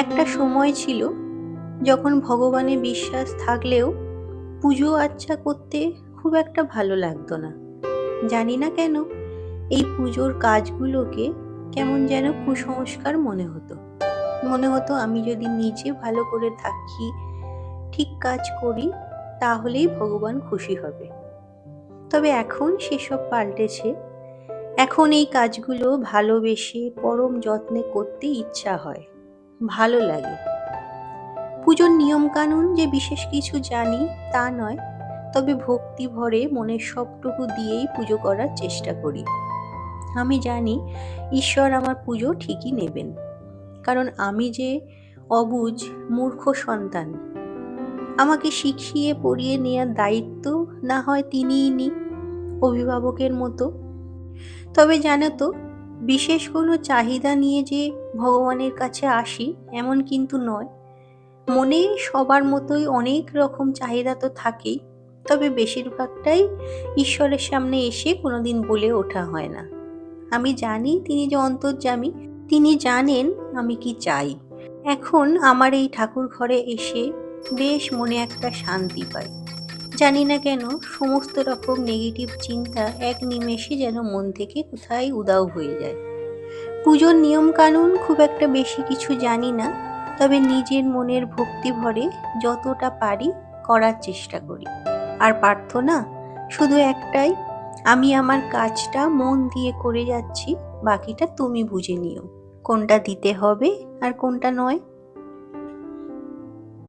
একটা সময় ছিল যখন ভগবানে বিশ্বাস থাকলেও পুজো আচ্চা করতে খুব একটা ভালো লাগতো না। জানি না কেন এই পুজোর কাজগুলোকে কেমন যেন কুসংস্কার মনে হতো। মনে হতো আমি যদি নিজে ভালো করে থাকি, ঠিক কাজ করি, তাহলেই ভগবান খুশি হবে। তবে এখন সেসব পাল্টেছে। এখন এই কাজগুলো ভালোবেসে পরম যত্নে করতে ইচ্ছা হয়, ভালো লাগে। পুজোর নিয়মকানুন যে বিশেষ কিছু জানি তা নয়, তবে ভক্তি ভরে মনের সবটুকু দিয়েই পুজো করার চেষ্টা করি। আমি জানি ঈশ্বর আমার পুজো ঠিকই নেবেন, কারণ আমি যে অবুঝ মূর্খ সন্তান। আমাকে শিখিয়ে পড়িয়ে নেয়ার দায়িত্ব না হয় তিনিই নিন, অভিভাবকের মতো। তবে জানো তো, বিশেষ কোনো চাহিদা নিয়ে যে ভগবানের কাছে আসি এমন কিন্তু নয়। মনে সবার মতোই অনেক রকম চাহিদা তো থাকেই, তবে বেশিরভাগটাই ঈশ্বরের সামনে এসে কোনোদিন বলে ওঠা হয় না। আমি জানি তিনি যে অন্তর্যামী, তিনি জানেন আমি কি চাই। এখন আমার এই ঠাকুর ঘরে এসে বেশ মনে একটা শান্তি পাই। জানি না কেন সমস্ত রকম নেগেটিভ চিন্তা এক নিমেষে যেন মন থেকে কোথায় উধাও হয়ে যায়। পুজোর নিয়ম কানুন খুব একটা বেশি কিছু জানি না, তবে নিজের মনের ভক্তি ভরে যতটা পারি করার চেষ্টা করি। আর প্রার্থনা শুধু একটাই, আমি আমার কাজটা মন দিয়ে করে যাচ্ছি, বাকিটা তুমি বুঝে নিও, কোনটা দিতে হবে আর কোনটা নয়।